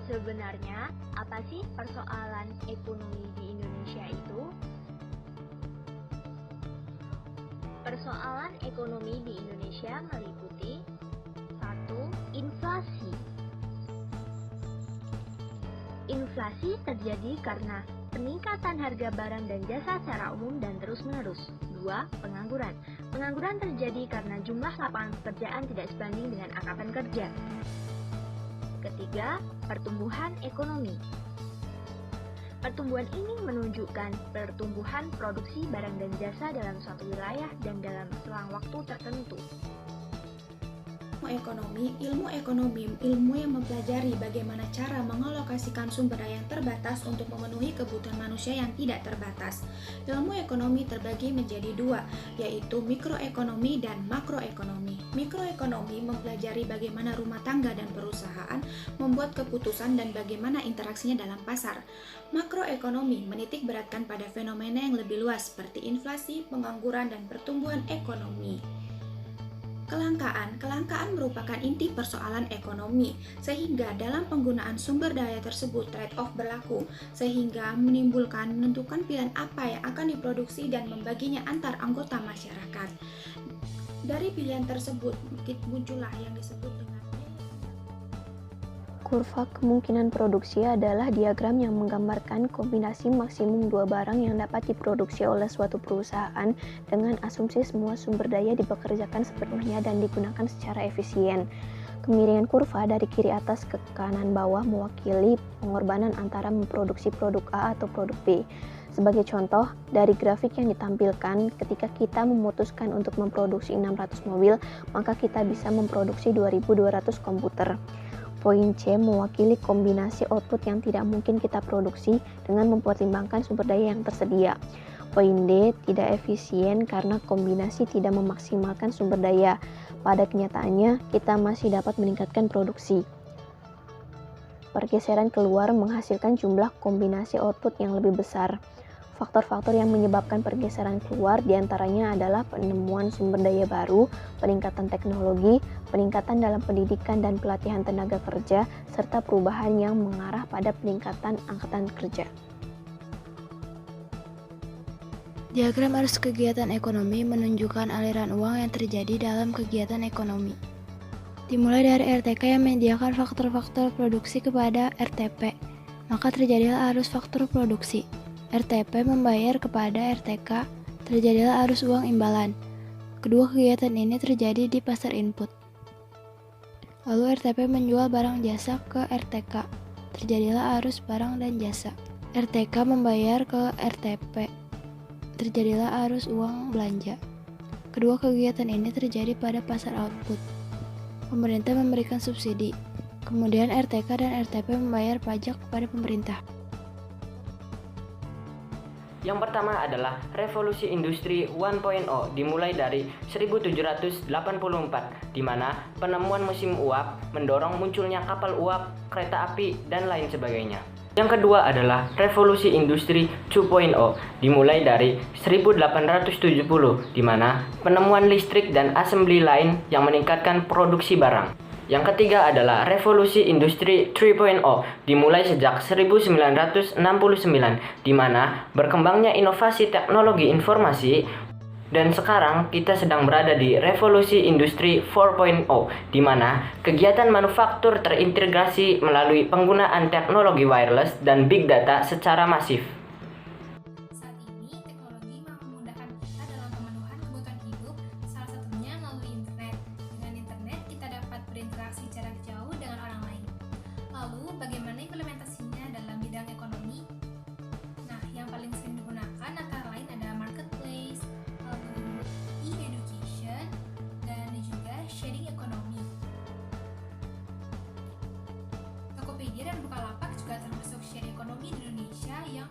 Sebenarnya, apa sih persoalan ekonomi di Indonesia itu? Persoalan ekonomi di Indonesia meliputi 1. Inflasi. Inflasi terjadi karena peningkatan harga barang dan jasa secara umum dan terus-menerus. 2. Pengangguran. Pengangguran terjadi karena jumlah lapangan pekerjaan tidak sebanding dengan angkatan kerja. Ketiga, pertumbuhan ekonomi. Pertumbuhan ini menunjukkan pertumbuhan produksi barang dan jasa dalam suatu wilayah dan dalam selang waktu tertentu. Ilmu ekonomi, ilmu yang mempelajari bagaimana cara mengalokasikan sumber daya yang terbatas untuk memenuhi kebutuhan manusia yang tidak terbatas. Ilmu ekonomi terbagi menjadi dua, yaitu mikroekonomi dan makroekonomi. Mikroekonomi mempelajari bagaimana rumah tangga dan perusahaan membuat keputusan dan bagaimana interaksinya dalam pasar. Makroekonomi menitik beratkan pada fenomena yang lebih luas seperti inflasi, pengangguran, dan pertumbuhan ekonomi. Kelangkaan merupakan inti persoalan ekonomi, sehingga dalam penggunaan sumber daya tersebut trade-off berlaku, sehingga menimbulkan menentukan pilihan apa yang akan diproduksi dan membaginya antar anggota masyarakat. Dari pilihan tersebut, muncullah yang disebut dengan Kurva kemungkinan produksi adalah diagram yang menggambarkan kombinasi maksimum dua barang yang dapat diproduksi oleh suatu perusahaan dengan asumsi semua sumber daya dipekerjakan sepenuhnya dan digunakan secara efisien. Kemiringan kurva dari kiri atas ke kanan bawah mewakili pengorbanan antara memproduksi produk A atau produk B. Sebagai contoh, dari grafik yang ditampilkan, ketika kita memutuskan untuk memproduksi 600 mobil, maka kita bisa memproduksi 2.200 komputer. Poin C mewakili kombinasi output yang tidak mungkin kita produksi dengan mempertimbangkan sumber daya yang tersedia. Poin D tidak efisien karena kombinasi tidak memaksimalkan sumber daya. Pada kenyataannya, kita masih dapat meningkatkan produksi. Pergeseran keluar menghasilkan jumlah kombinasi output yang lebih besar. Faktor-faktor yang menyebabkan pergeseran keluar diantaranya adalah penemuan sumber daya baru, peningkatan teknologi, peningkatan dalam pendidikan dan pelatihan tenaga kerja, serta perubahan yang mengarah pada peningkatan angkatan kerja. Diagram arus kegiatan ekonomi menunjukkan aliran uang yang terjadi dalam kegiatan ekonomi. Dimulai dari RTK yang menyediakan faktor-faktor produksi kepada RTP, maka terjadilah arus faktor produksi. RTP membayar kepada RTK, terjadilah arus uang imbalan. Kedua kegiatan ini terjadi di pasar input. Lalu RTP menjual barang jasa ke RTK, terjadilah arus barang dan jasa. RTK membayar ke RTP, terjadilah arus uang belanja. Kedua kegiatan ini terjadi pada pasar output. Pemerintah memberikan subsidi, kemudian RTK dan RTP membayar pajak kepada pemerintah. Yang pertama adalah revolusi industri 1.0 dimulai dari 1784, di mana penemuan mesin uap mendorong munculnya kapal uap, kereta api, dan lain sebagainya. Yang kedua adalah revolusi industri 2.0 dimulai dari 1870, di mana penemuan listrik dan assembly line yang meningkatkan produksi barang. Yang ketiga adalah revolusi industri 3.0 dimulai sejak 1969, di mana berkembangnya inovasi teknologi informasi, dan sekarang kita sedang berada di revolusi industri 4.0, di mana kegiatan manufaktur terintegrasi melalui penggunaan teknologi wireless dan big data secara masif. Saat ini, teknologi memudahkan kita dalam pemenuhan kebutuhan hidup, salah satunya melalui internet. Dengan internet, kita dapat berinteraksi jarak jauh dengan orang lain. Lalu, bagaimana implementasinya dalam bidang ekonomi? Nah, yang paling sering digunakan antara lain ada marketplace, lalu e-education, dan juga sharing ekonomi. Tokopedia dan Bukalapak juga termasuk sharing ekonomi di Indonesia yang